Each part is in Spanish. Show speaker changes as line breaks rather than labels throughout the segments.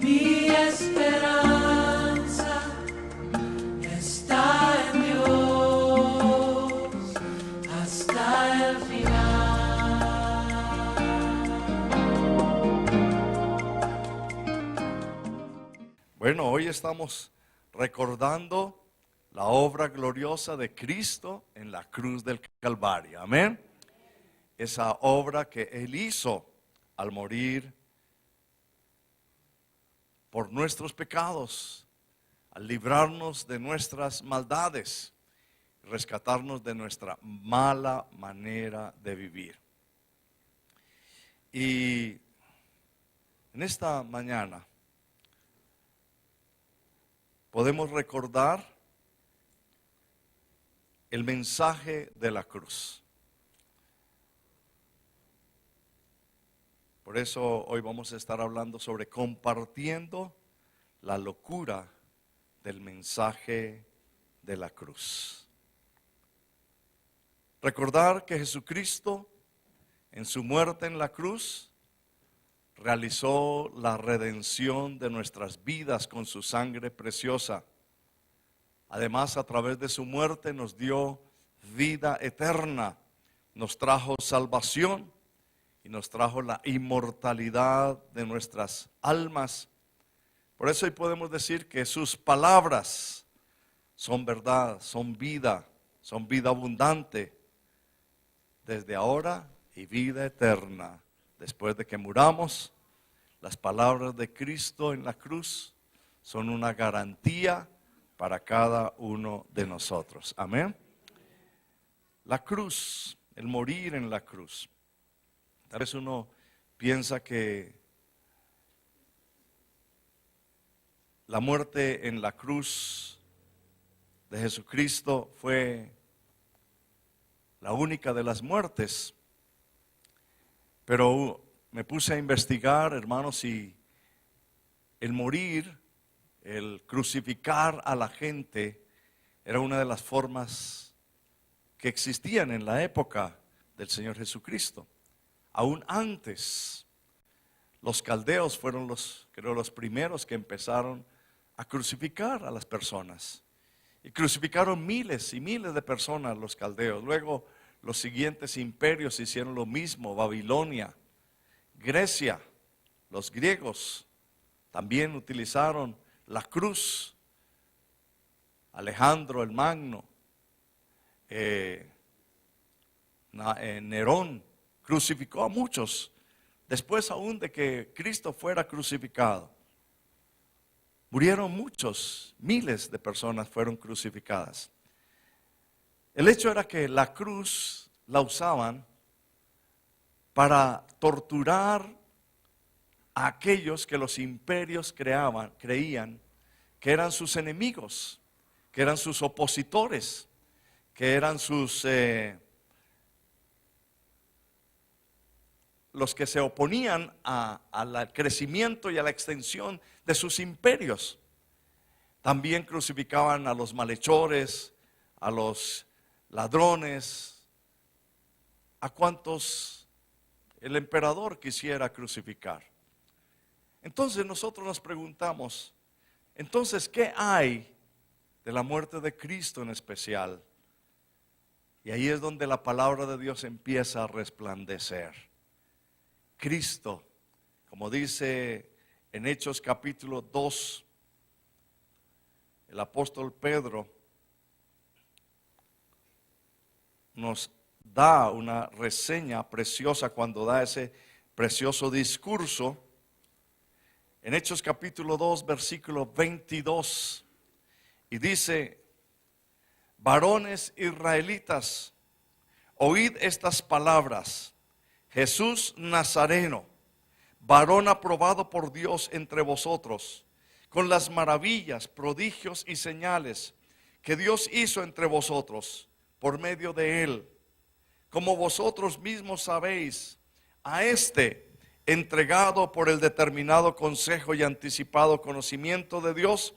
Mi esperanza está en Dios hasta el final.
Bueno, hoy estamos recordando la obra gloriosa de Cristo en la cruz del Calvario. Amén. Esa obra que Él hizo al morir por nuestros pecados, al librarnos de nuestras maldades, rescatarnos de nuestra mala manera de vivir. Y en esta mañana podemos recordar el mensaje de la cruz. Por eso hoy vamos a estar hablando sobre compartiendo la locura del mensaje de la cruz. Recordar que Jesucristo en su muerte en la cruz realizó la redención de nuestras vidas con su sangre preciosa. Además, a través de su muerte nos dio vida eterna, nos trajo salvación y nos trajo la inmortalidad de nuestras almas. Por eso hoy podemos decir que sus palabras son verdad, son vida abundante, desde ahora y vida eterna. Después de que muramos, las palabras de Cristo en la cruz son una garantía para cada uno de nosotros. Amén. La cruz, el morir en la cruz. Tal vez uno piensa que la muerte en la cruz de Jesucristo fue la única de las muertes. Pero me puse a investigar, hermanos, y el morir, el crucificar a la gente, era una de las formas que existían en la época del Señor Jesucristo. Aún antes, los caldeos fueron los primeros que empezaron a crucificar a las personas. Y crucificaron miles y miles de personas los caldeos. Luego los siguientes imperios hicieron lo mismo. Babilonia, Grecia, los griegos también utilizaron la cruz. Alejandro el Magno, Nerón crucificó a muchos, después aún de que Cristo fuera crucificado. Murieron muchos, miles de personas fueron crucificadas. El hecho era que la cruz la usaban para torturar a aquellos que los imperios creían que eran sus enemigos, que eran sus opositores, que eran los que se oponían al crecimiento y a la extensión de sus imperios. También crucificaban a los malhechores, a los ladrones, a cuantos el emperador quisiera crucificar. Entonces nosotros nos preguntamos, entonces, ¿qué hay de la muerte de Cristo en especial? Y ahí es donde la palabra de Dios empieza a resplandecer. Cristo, como dice en Hechos capítulo 2, el apóstol Pedro nos da una reseña preciosa cuando da ese precioso discurso. En Hechos capítulo 2, versículo 22, y dice: varones israelitas, oíd estas palabras. Jesús Nazareno, varón aprobado por Dios entre vosotros, con las maravillas, prodigios y señales que Dios hizo entre vosotros por medio de él, como vosotros mismos sabéis, a este entregado por el determinado consejo y anticipado conocimiento de Dios,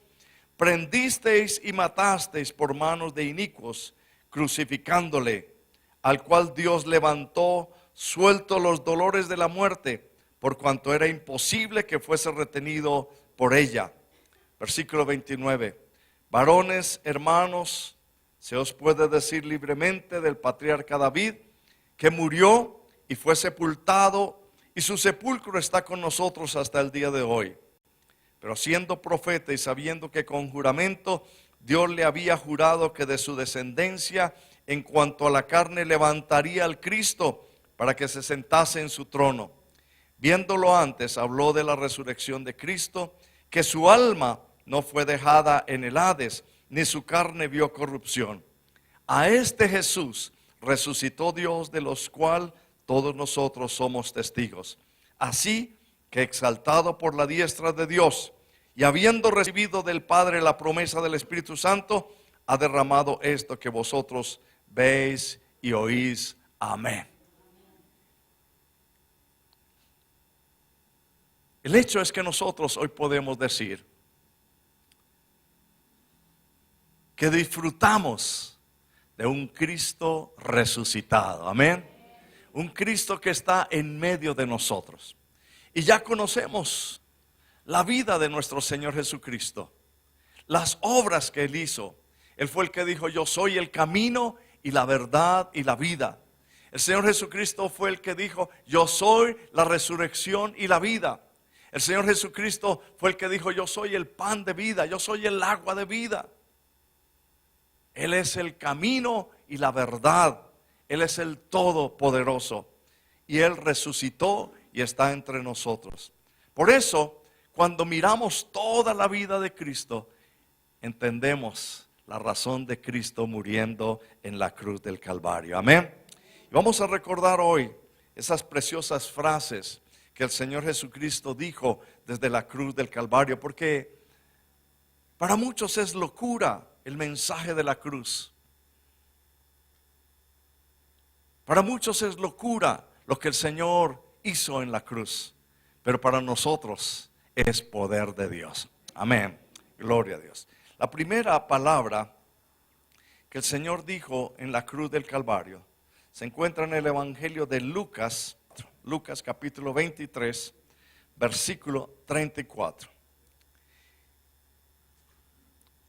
prendisteis y matasteis por manos de inicuos, crucificándole, al cual Dios levantó, suelto los dolores de la muerte, por cuanto era imposible que fuese retenido por ella. Versículo 29. Varones, hermanos, se os puede decir libremente del patriarca David, que murió y fue sepultado, y su sepulcro está con nosotros hasta el día de hoy. Pero siendo profeta y sabiendo que con juramento Dios le había jurado que de su descendencia, en cuanto a la carne, levantaría al Cristo para que se sentase en su trono. Viéndolo antes, habló de la resurrección de Cristo, que su alma no fue dejada en el Hades, ni su carne vio corrupción. A este Jesús resucitó Dios, de los cuales todos nosotros somos testigos. Así que, exaltado por la diestra de Dios y habiendo recibido del Padre la promesa del Espíritu Santo, ha derramado esto que vosotros veis y oís. Amén. El hecho es que nosotros hoy podemos decir que disfrutamos de un Cristo resucitado. Amén. Un Cristo que está en medio de nosotros. Y ya conocemos la vida de nuestro Señor Jesucristo, las obras que Él hizo. Él fue el que dijo: yo soy el camino y la verdad y la vida. El Señor Jesucristo fue el que dijo: yo soy la resurrección y la vida. El Señor Jesucristo fue el que dijo: yo soy el pan de vida, yo soy el agua de vida. Él es el camino y la verdad. Él es el todopoderoso. Y Él resucitó y está entre nosotros. Por eso, cuando miramos toda la vida de Cristo, entendemos la razón de Cristo muriendo en la cruz del Calvario. Amén. Y vamos a recordar hoy esas preciosas frases que el Señor Jesucristo dijo desde la cruz del Calvario, porque para muchos es locura el mensaje de la cruz. Para muchos es locura lo que el Señor hizo en la cruz, pero para nosotros es poder de Dios. Amén. Gloria a Dios. La primera palabra que el Señor dijo en la cruz del Calvario se encuentra en el Evangelio de Lucas, Lucas capítulo 23, versículo 34.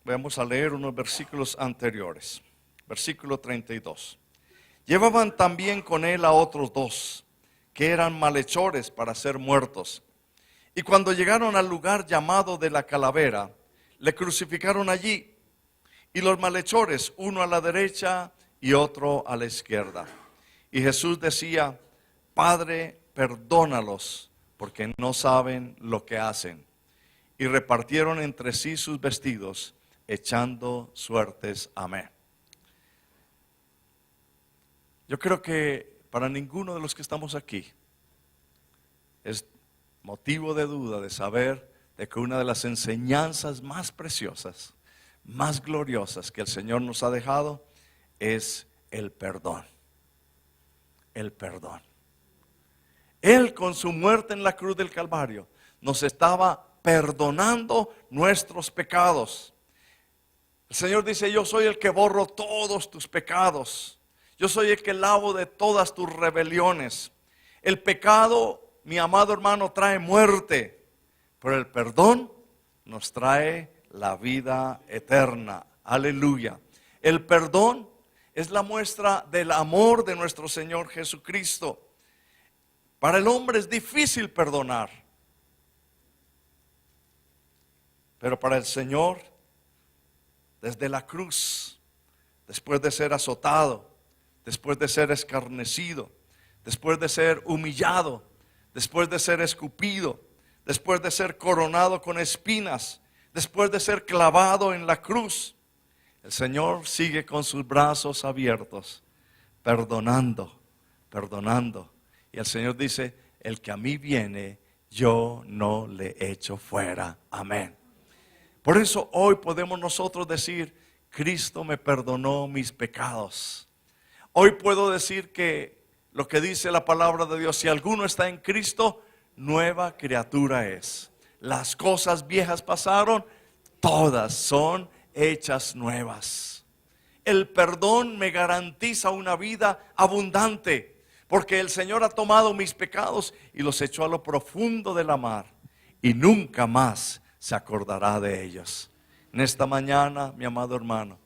Vamos a leer unos versículos anteriores. Versículo 32. Llevaban también con él a otros dos, que eran malhechores para ser muertos. Y cuando llegaron al lugar llamado de la Calavera, le crucificaron allí. Y los malhechores, uno a la derecha y otro a la izquierda. Y Jesús decía: Padre, perdónalos, porque no saben lo que hacen. Y repartieron entre sí sus vestidos, echando suertes. Amén. Yo creo que para ninguno de los que estamos aquí es motivo de duda de saber de que una de las enseñanzas más preciosas, más gloriosas que el Señor nos ha dejado es el perdón. El perdón. Él, con su muerte en la cruz del Calvario, nos estaba perdonando nuestros pecados. El Señor dice: yo soy el que borro todos tus pecados. Yo soy el que lavo de todas tus rebeliones. El pecado, mi amado hermano, trae muerte, pero el perdón nos trae la vida eterna. Aleluya. El perdón es la muestra del amor de nuestro Señor Jesucristo. Para el hombre es difícil perdonar, pero para el Señor, desde la cruz, después de ser azotado, después de ser escarnecido, después de ser humillado, después de ser escupido, después de ser coronado con espinas, después de ser clavado en la cruz, el Señor sigue con sus brazos abiertos, perdonando, perdonando. Y el Señor dice: el que a mí viene, yo no le echo fuera. Amén. Por eso hoy podemos nosotros decir: Cristo me perdonó mis pecados. Hoy puedo decir que lo que dice la palabra de Dios: si alguno está en Cristo, nueva criatura es. Las cosas viejas pasaron, todas son hechas nuevas. El perdón me garantiza una vida abundante, porque el Señor ha tomado mis pecados y los echó a lo profundo de la mar, y nunca más se acordará de ellos. En esta mañana, mi amado hermano,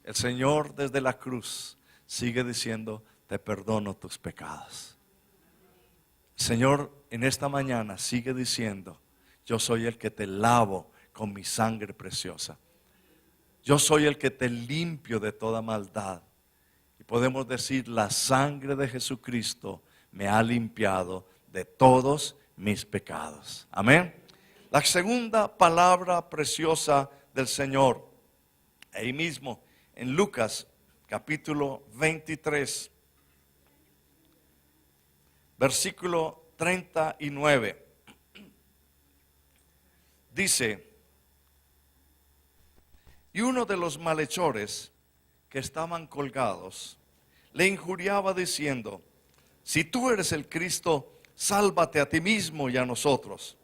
el Señor desde la cruz sigue diciendo: te perdono tus pecados. El Señor en esta mañana sigue diciendo: yo soy el que te lavo con mi sangre preciosa. Yo soy el que te limpio de toda maldad. Y podemos decir: la sangre de Jesucristo me ha limpiado de todos mis pecados. Amén. La segunda palabra preciosa del Señor, ahí mismo en Lucas capítulo 23, versículo 39, dice: y uno de los malhechores que estaban colgados le injuriaba diciendo: si tú eres el Cristo, sálvate a ti mismo y a nosotros.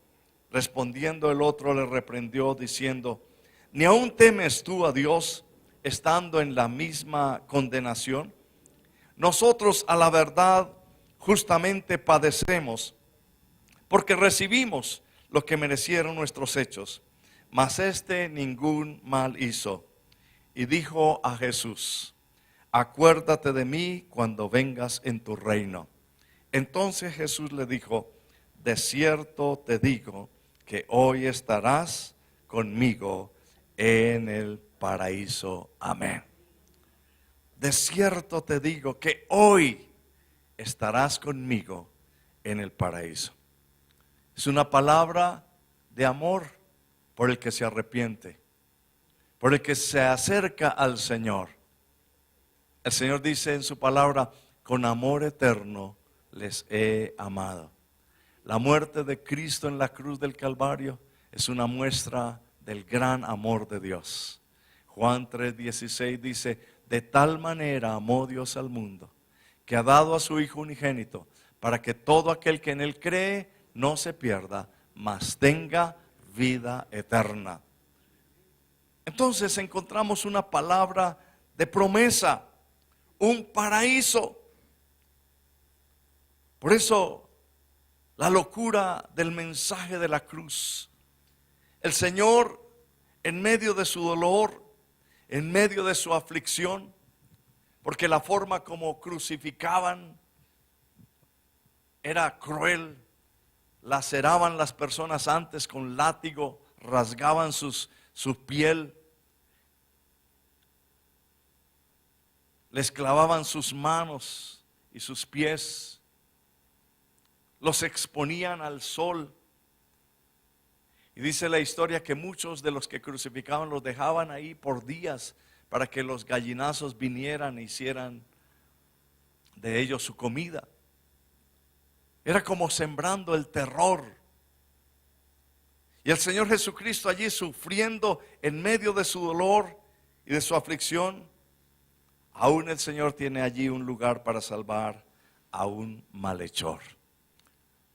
Respondiendo el otro le reprendió diciendo: ¿ni aún temes tú a Dios, estando en la misma condenación? Nosotros a la verdad justamente padecemos, porque recibimos lo que merecieron nuestros hechos, mas este ningún mal hizo. Y dijo a Jesús: acuérdate de mí cuando vengas en tu reino. Entonces Jesús le dijo: de cierto te digo que hoy estarás conmigo en el paraíso. Amén. De cierto te digo que hoy estarás conmigo en el paraíso. Es una palabra de amor por el que se arrepiente, por el que se acerca al Señor. El Señor dice en su palabra: con amor eterno les he amado. La muerte de Cristo en la cruz del Calvario es una muestra del gran amor de Dios. Juan 3:16 dice: de tal manera amó Dios al mundo, que ha dado a su Hijo unigénito, para que todo aquel que en él cree no se pierda, mas tenga vida eterna. Entonces encontramos una palabra de promesa, un paraíso. Por eso la locura del mensaje de la cruz. El Señor, en medio de su dolor, en medio de su aflicción, porque la forma como crucificaban era cruel, laceraban las personas antes con látigo, rasgaban su piel, les clavaban sus manos y sus pies, los exponían al sol. Y dice la historia que muchos de los que crucificaban los dejaban ahí por días para que los gallinazos vinieran e hicieran de ellos su comida. Era como sembrando el terror. Y el Señor Jesucristo allí sufriendo en medio de su dolor y de su aflicción, aún el Señor tiene allí un lugar para salvar a un malhechor.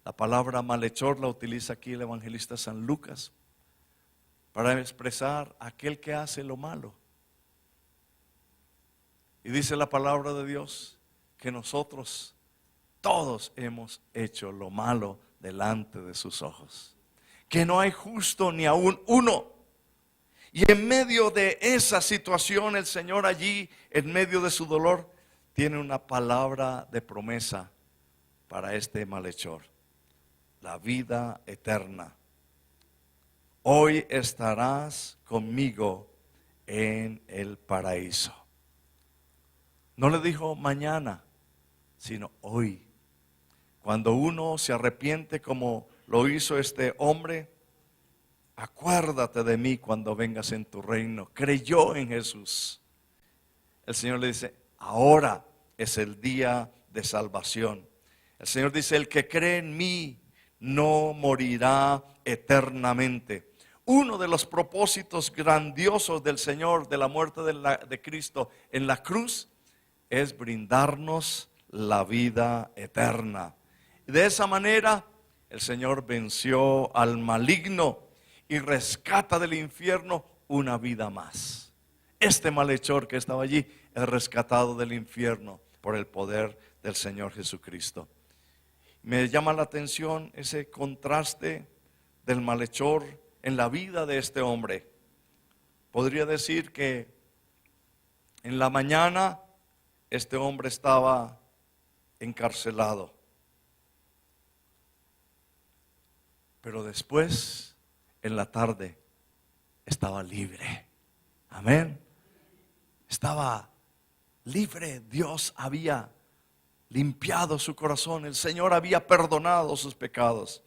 La palabra malhechor la utiliza aquí el evangelista San Lucas para expresar aquel que hace lo malo. Y dice la palabra de Dios que nosotros todos hemos hecho lo malo delante de sus ojos, que no hay justo ni aún uno. Y en medio de esa situación, el Señor allí, en medio de su dolor, tiene una palabra de promesa para este malhechor: la vida eterna. Hoy estarás conmigo en el paraíso. No le dijo mañana, sino hoy. Cuando uno se arrepiente como lo hizo este hombre, acuérdate de mí cuando vengas en tu reino. Creyó en Jesús. El Señor le dice: ahora es el día de salvación. El Señor dice: el que cree en mí no morirá eternamente. Uno de los propósitos grandiosos del Señor, de la muerte de Cristo en la cruz, es brindarnos la vida eterna. Y de esa manera el Señor venció al maligno y rescata del infierno una vida más. Este malhechor que estaba allí es rescatado del infierno por el poder del Señor Jesucristo. Me llama la atención ese contraste del malhechor en la vida de este hombre. Podría decir que en la mañana este hombre estaba encarcelado, pero después en la tarde estaba libre. Amén. Estaba libre. Dios había limpiado su corazón. El Señor había perdonado sus pecados.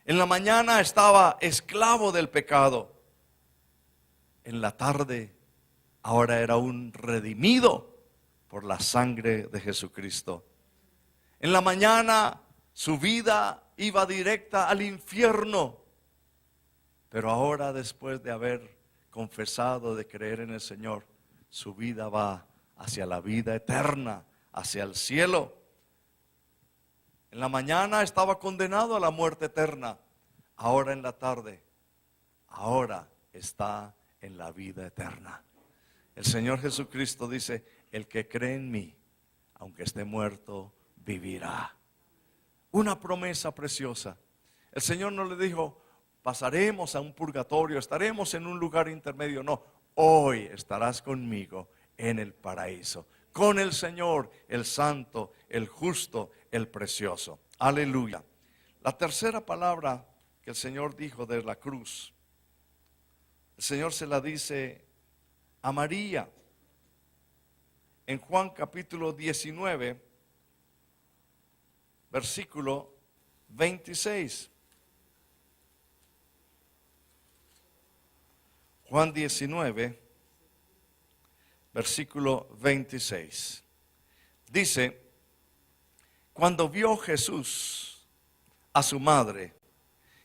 En la mañana estaba esclavo del pecado. En la tarde ahora era un redimido por la sangre de Jesucristo. En la mañana su vida iba directa al infierno, pero ahora, después de haber confesado, de creer en el Señor, su vida va hacia la vida eterna, hacia el cielo. En la mañana estaba condenado a la muerte eterna. Ahora en la tarde, ahora está en la vida eterna. El Señor Jesucristo dice: el que cree en mí, aunque esté muerto, vivirá. Una promesa preciosa. El Señor no le dijo: pasaremos a un purgatorio, estaremos en un lugar intermedio. No, hoy estarás conmigo en el paraíso, con el Señor, el santo, el justo, el precioso. Aleluya. La tercera palabra que el Señor dijo de la cruz, el Señor se la dice a María en Juan capítulo 19, versículo 26. Juan 19, versículo 26. Dice: cuando vio Jesús a su madre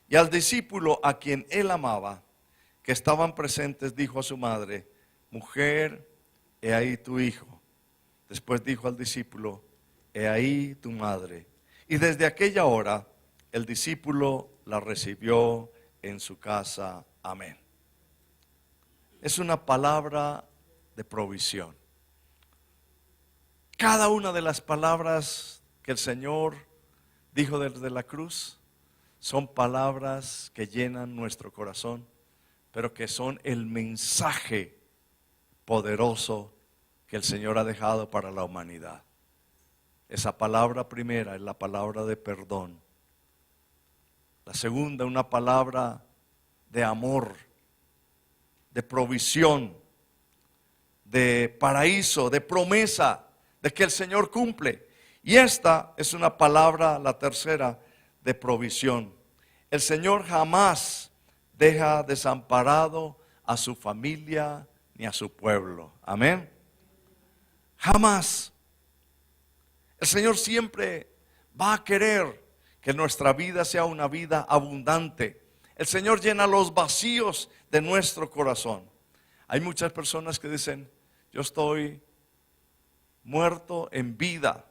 y al discípulo a quien él amaba, que estaban presentes, dijo a su madre: mujer, he ahí tu hijo. Después dijo al discípulo: he ahí tu madre. Y desde aquella hora el discípulo la recibió en su casa. Amén. Es una palabra de provisión. Cada una de las palabras que el Señor dijo desde la cruz son palabras que llenan nuestro corazón, pero que son el mensaje poderoso que el Señor ha dejado para la humanidad. Esa palabra primera es la palabra de perdón. La segunda, una palabra de amor, de provisión, de paraíso, de promesa, de que el Señor cumple. Y esta es una palabra, la tercera, de provisión. El Señor jamás deja desamparado a su familia ni a su pueblo. Amén. Jamás. El Señor siempre va a querer que nuestra vida sea una vida abundante. El Señor llena los vacíos de nuestro corazón. Hay muchas personas que dicen: yo estoy muerto en vida.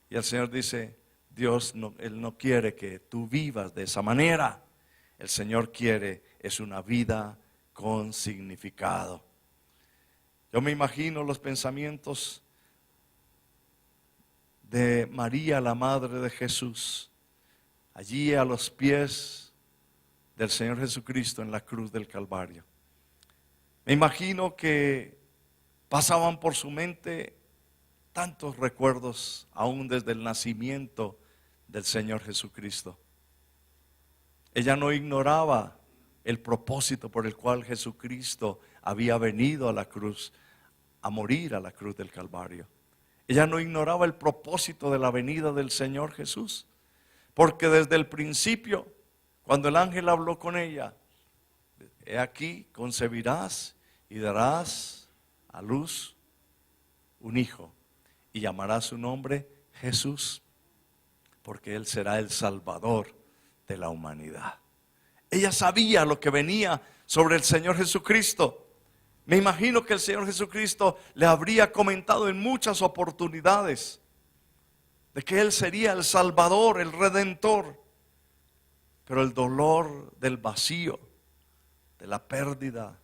Y el Señor dice: Dios no, Él no quiere que tú vivas de esa manera. El Señor quiere es una vida con significado. Yo me imagino los pensamientos de María, la madre de Jesús, allí a los pies del Señor Jesucristo en la cruz del Calvario. Me imagino que pasaban por su mente tantos recuerdos, aún desde el nacimiento del Señor Jesucristo. Ella no ignoraba el propósito por el cual Jesucristo había venido a la cruz, a morir a la cruz del Calvario. Ella no ignoraba el propósito de la venida del Señor Jesús, porque desde el principio, cuando el ángel habló con ella: he aquí, concebirás y darás a luz un hijo, y llamarás su nombre Jesús, porque Él será el Salvador de la humanidad. Ella sabía lo que venía sobre el Señor Jesucristo. Me imagino que el Señor Jesucristo le habría comentado en muchas oportunidades de que Él sería el Salvador, el Redentor. Pero el dolor del vacío, de la pérdida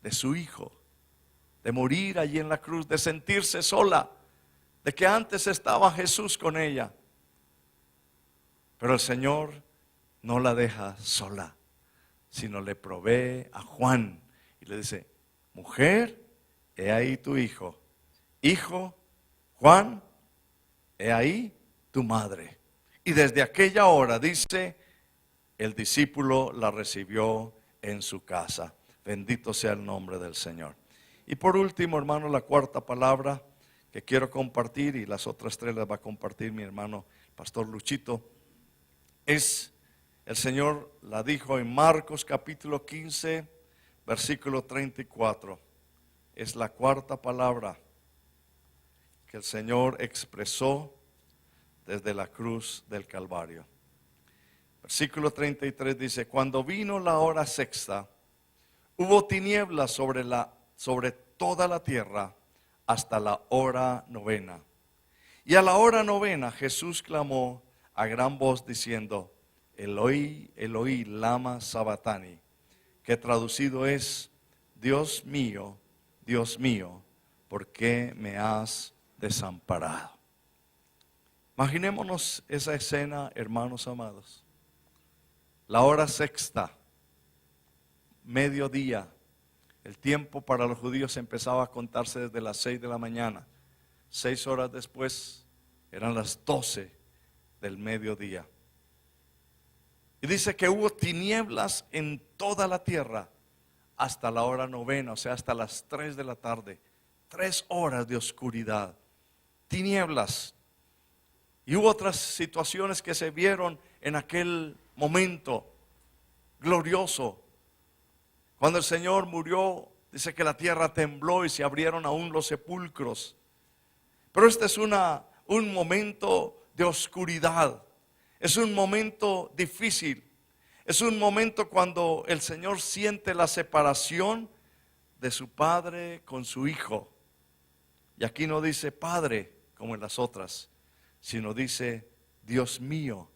de su hijo, de morir allí en la cruz, de sentirse sola, de que antes estaba Jesús con ella. Pero el Señor no la deja sola, sino le provee a Juan y le dice: mujer, he ahí tu hijo. Hijo, Juan, he ahí tu madre. Y desde aquella hora, dice, el discípulo la recibió en su casa. Bendito sea el nombre del Señor. Y por último, hermano, la cuarta palabra que quiero compartir, y las otras tres las va a compartir mi hermano Pastor Luchito, es, el Señor la dijo en Marcos capítulo 15, versículo 34. Es la cuarta palabra que el Señor expresó desde la cruz del Calvario. Versículo 33 dice: cuando vino la hora sexta, hubo tinieblas sobre toda la tierra hasta la hora novena. Y a la hora novena Jesús clamó a gran voz diciendo: Eloi, Eloi, lama sabatani, que traducido es: Dios mío, ¿por qué me has desamparado? Imaginémonos esa escena, hermanos amados. La hora sexta, mediodía. El tiempo para los judíos empezaba a contarse desde las 6 de la mañana. 6 horas después eran las 12 del mediodía. Y dice que hubo tinieblas en toda la tierra hasta la hora novena, o sea, hasta las 3 de la tarde. 3 horas de oscuridad, tinieblas. Y hubo otras situaciones que se vieron en aquel momento glorioso. Cuando el Señor murió, dice que la tierra tembló y se abrieron aún los sepulcros. Pero este es un momento de oscuridad. Es un momento difícil. Es un momento cuando el Señor siente la separación de su Padre con su Hijo. Y aquí no dice Padre como en las otras, sino dice: Dios mío,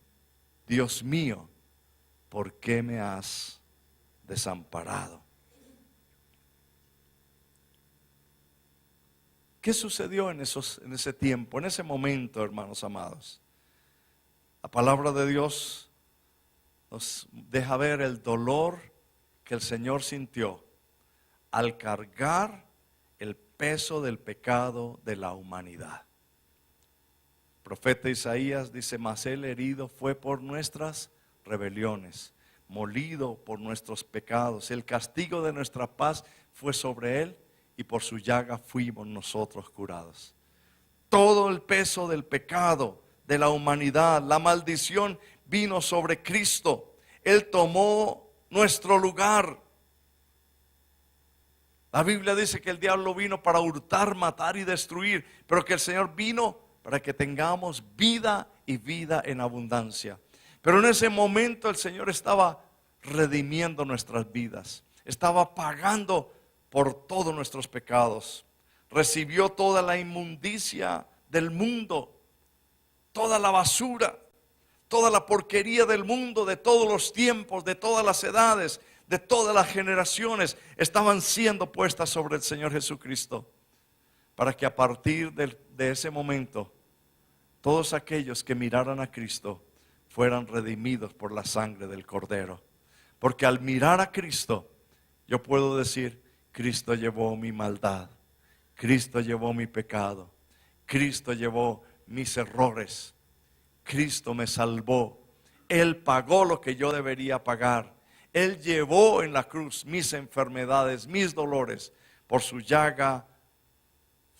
¿por qué me has desamparado? ¿Qué sucedió en ese tiempo, en ese momento, hermanos amados? La palabra de Dios nos deja ver el dolor que el Señor sintió al cargar el peso del pecado de la humanidad. El profeta Isaías dice: mas él herido fue por nuestras rebeliones, molido por nuestros pecados. El castigo de nuestra paz fue sobre él, y por su llaga fuimos nosotros curados. Todo el peso del pecado de la humanidad, la maldición, vino sobre Cristo. Él tomó nuestro lugar. La Biblia dice que el diablo vino para hurtar, matar y destruir, pero que el Señor vino para que tengamos vida y vida en abundancia. Pero en ese momento el Señor estaba redimiendo nuestras vidas, estaba pagando por todos nuestros pecados. Recibió toda la inmundicia del mundo, toda la basura, toda la porquería del mundo, de todos los tiempos, de todas las edades, de todas las generaciones, estaban siendo puestas sobre el Señor Jesucristo, para que a partir de ese momento todos aquellos que miraran a Cristo fueran redimidos por la sangre del Cordero. Porque al mirar a Cristo, yo puedo decir: Cristo llevó mi maldad, Cristo llevó mi pecado, Cristo llevó mis errores, Cristo me salvó. Él pagó lo que yo debería pagar. Él llevó en la cruz mis enfermedades, mis dolores. Por su llaga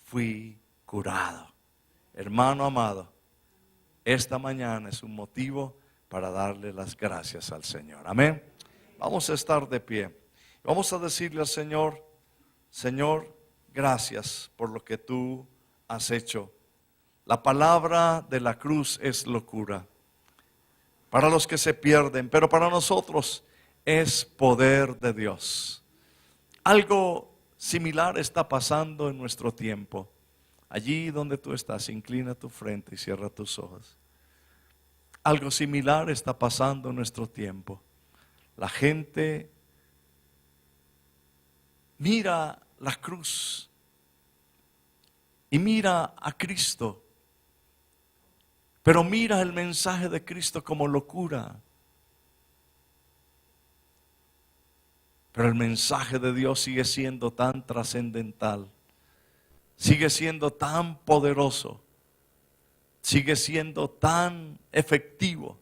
fui curado. Hermano amado, esta mañana es un motivo para darle las gracias al Señor. Amén. Vamos a estar de pie. Vamos a decirle al Señor: Señor, gracias por lo que tú has hecho. La palabra de la cruz es locura para los que se pierden, pero para nosotros es poder de Dios. Algo similar está pasando en nuestro tiempo. Allí donde tú estás, inclina tu frente y cierra tus ojos. Algo similar está pasando en nuestro tiempo. La gente mira la cruz y mira a Cristo Pero mira el mensaje de Cristo como locura. Pero el mensaje de Dios sigue siendo tan trascendental, sigue siendo tan poderoso, sigue siendo tan efectivo,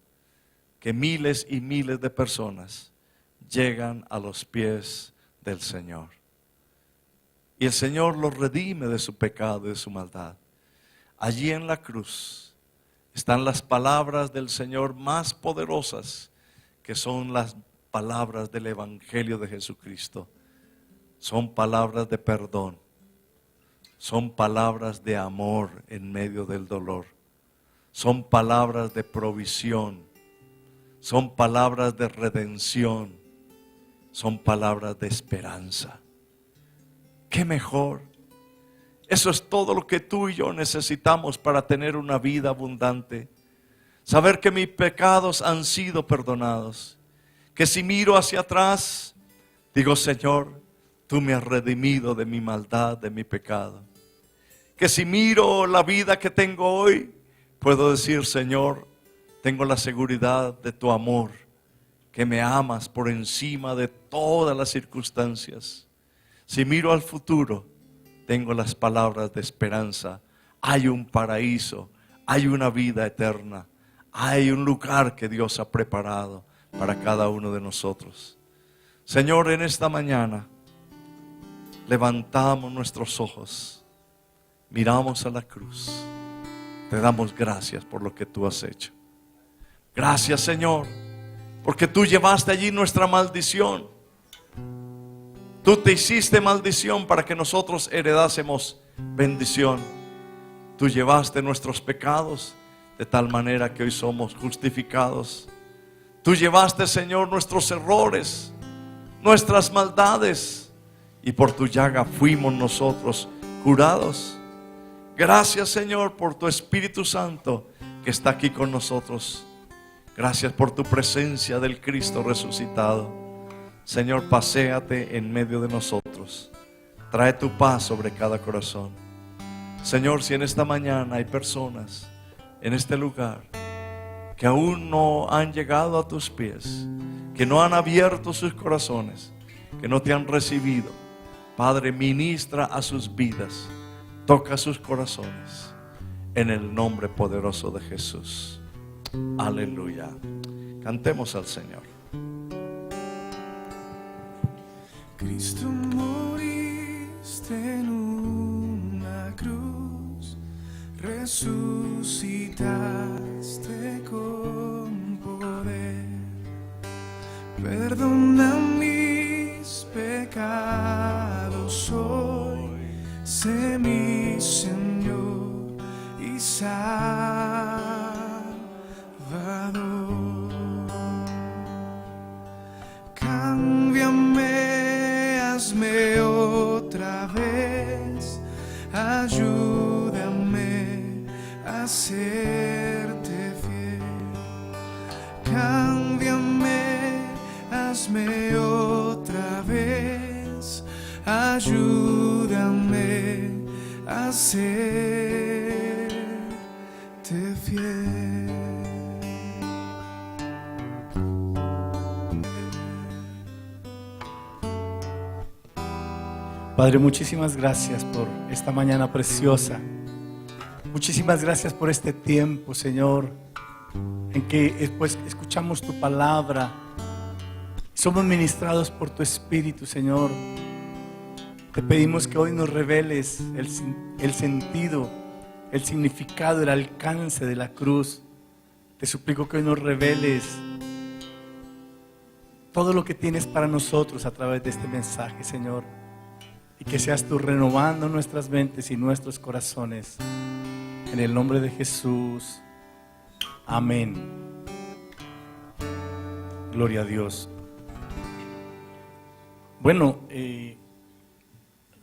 que miles y miles de personas llegan a los pies del Señor. Y el Señor los redime de su pecado y de su maldad. Allí en la cruz están las palabras del Señor más poderosas, que son las palabras del Evangelio de Jesucristo. Son palabras de perdón, son palabras de amor en medio del dolor, son palabras de provisión, son palabras de redención, son palabras de esperanza. ¿Qué mejor? Eso es todo lo que tú y yo necesitamos para tener una vida abundante. Saber que mis pecados han sido perdonados. Que si miro hacia atrás, digo, Señor, tú me has redimido de mi maldad, de mi pecado. Que si miro la vida que tengo hoy, puedo decir, Señor, tengo la seguridad de tu amor, que me amas por encima de todas las circunstancias. Si miro al futuro, tengo las palabras de esperanza. Hay un paraíso, hay una vida eterna, hay un lugar que Dios ha preparado para cada uno de nosotros. Señor, en esta mañana levantamos nuestros ojos, miramos a la cruz, te damos gracias por lo que tú has hecho. Gracias, Señor, porque tú llevaste allí nuestra maldición. Tú te hiciste maldición para que nosotros heredásemos bendición. Tú llevaste nuestros pecados de tal manera que hoy somos justificados. Tú llevaste, Señor, nuestros errores, nuestras maldades, y por tu llaga fuimos nosotros curados. Gracias, Señor, por tu Espíritu Santo que está aquí con nosotros. Gracias por tu presencia del Cristo resucitado. Señor, paséate en medio de nosotros. Trae tu paz sobre cada corazón. Señor, si en esta mañana hay personas en este lugar que aún no han llegado a tus pies, que no han abierto sus corazones, que no te han recibido, Padre, ministra a sus vidas, toca sus corazones, en el nombre poderoso de Jesús. Aleluya. Cantemos al Señor.
Cristo, moriste en una cruz, resucitaste con poder. Perdona mis pecados hoy, sé mi Señor y Salvador. Cámbiame, hazme otra vez, ayúdame a serte fiel. Cámbiame, hazme otra vez, ayúdame a serte fiel.
Padre, muchísimas gracias por esta mañana preciosa. Muchísimas gracias por este tiempo, Señor, en que después escuchamos tu palabra. Somos ministrados por tu Espíritu, Señor. Te pedimos que hoy nos reveles el sentido, el significado, el alcance de la cruz. Te suplico que hoy nos reveles todo lo que tienes para nosotros a través de este mensaje, Señor. Y que seas tú renovando nuestras mentes y nuestros corazones. En el nombre de Jesús. Amén. Gloria a Dios. Bueno,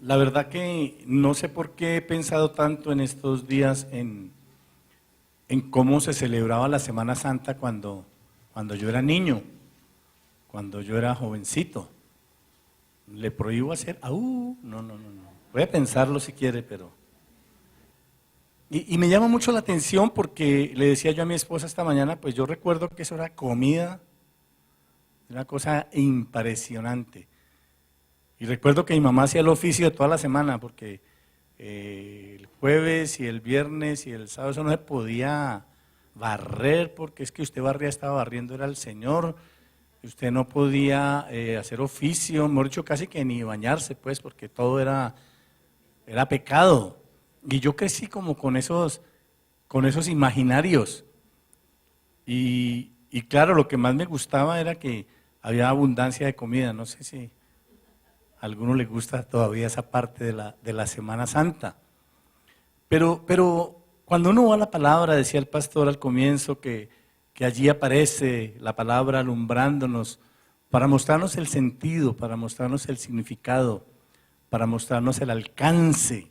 la verdad que no sé por qué he pensado tanto en estos días en cómo se celebraba la Semana Santa cuando yo era niño, cuando yo era jovencito. Le prohíbo hacer, no. Voy a pensarlo si quiere, pero Y me llama mucho la atención porque le decía yo a mi esposa esta mañana, pues yo recuerdo que eso era comida, una cosa impresionante. Y recuerdo que mi mamá hacía el oficio de toda la semana porque el jueves y el viernes y el sábado eso no se podía barrer porque es que usted barría, estaba barriendo, era el Señor. Usted no podía hacer oficio, mejor dicho, casi que ni bañarse, pues, porque todo era pecado. Y yo crecí como con esos imaginarios. Y claro, lo que más me gustaba era que había abundancia de comida. No sé si a alguno le gusta todavía esa parte de la Semana Santa. Pero cuando uno va a la palabra, decía el pastor al comienzo que allí aparece la palabra alumbrándonos para mostrarnos el sentido, para mostrarnos el significado, para mostrarnos el alcance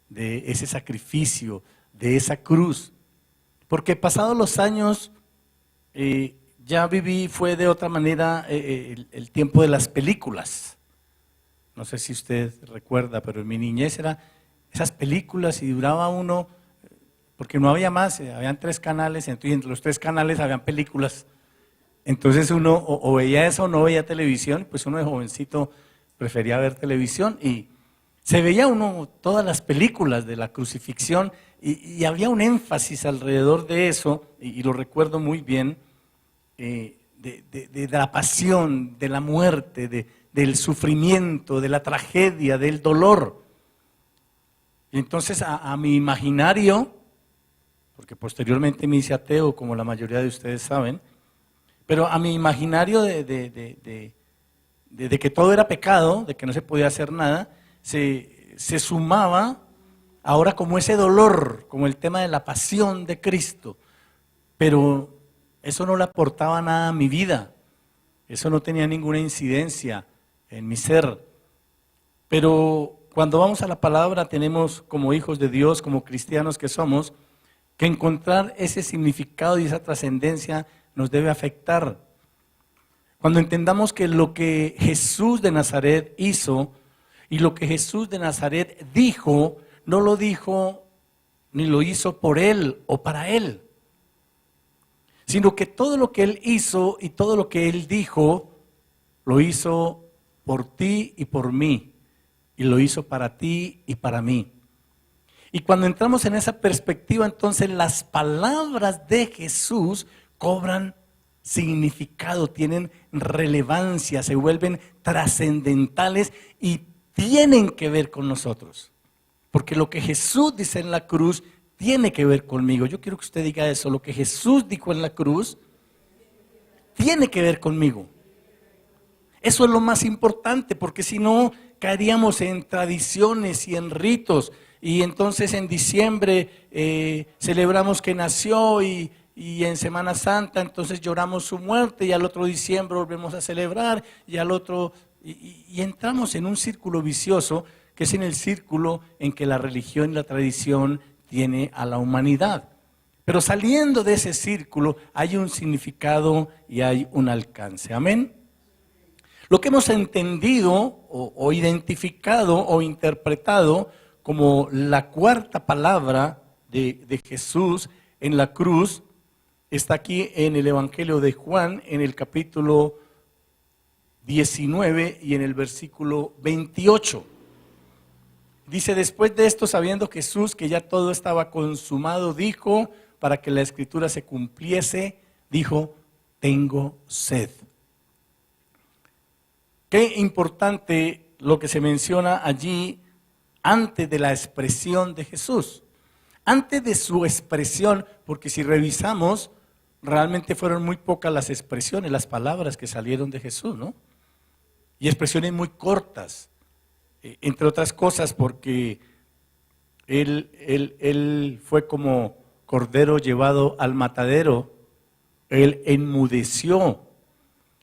de ese sacrificio, de esa cruz. Porque pasados los años, ya viví, fue de otra manera el tiempo de las películas. No sé si usted recuerda, pero en mi niñez eran esas películas y duraba uno, porque no había más, habían 3 canales, entonces entre los 3 canales habían películas. Entonces uno o veía eso o no veía televisión, pues uno de jovencito prefería ver televisión y se veía uno todas las películas de la crucifixión y había un énfasis alrededor de eso, y lo recuerdo muy bien, de la pasión, de la muerte, del sufrimiento, de la tragedia, del dolor. Y entonces a mi imaginario, porque posteriormente me hice ateo, como la mayoría de ustedes saben, pero a mi imaginario de que todo era pecado, de que no se podía hacer nada, se sumaba ahora como ese dolor, como el tema de la pasión de Cristo. Pero eso no le aportaba nada a mi vida, eso no tenía ninguna incidencia en mi ser. Pero cuando vamos a la palabra tenemos como hijos de Dios, como cristianos que somos, que encontrar ese significado y esa trascendencia nos debe afectar. Cuando entendamos que lo que Jesús de Nazaret hizo y lo que Jesús de Nazaret dijo, no lo dijo ni lo hizo por Él o para Él, sino que todo lo que Él hizo y todo lo que Él dijo, lo hizo por ti y por mí, y lo hizo para ti y para mí. Y cuando entramos en esa perspectiva, entonces las palabras de Jesús cobran significado, tienen relevancia, se vuelven trascendentales y tienen que ver con nosotros. Porque lo que Jesús dice en la cruz tiene que ver conmigo. Yo quiero que usted diga eso, lo que Jesús dijo en la cruz tiene que ver conmigo. Eso es lo más importante, porque si no caeríamos en tradiciones y en ritos. Y entonces en diciembre celebramos que nació y en Semana Santa entonces lloramos su muerte y al otro diciembre volvemos a celebrar y al otro, y entramos en un círculo vicioso que es en el círculo en que la religión y la tradición tiene a la humanidad. Pero saliendo de ese círculo hay un significado y hay un alcance. Amén. Lo que hemos entendido o identificado o interpretado como la cuarta palabra de Jesús en la cruz está aquí en el Evangelio de Juan, en el capítulo 19 y en el versículo 28. Dice: después de esto, sabiendo Jesús que ya todo estaba consumado, dijo, para que la escritura se cumpliese, dijo: tengo sed. Qué importante lo que se menciona allí antes de la expresión de Jesús. Antes de su expresión, porque si revisamos, realmente fueron muy pocas las expresiones, las palabras que salieron de Jesús, ¿no? Y expresiones muy cortas. Entre otras cosas porque él fue como cordero llevado al matadero, él enmudeció,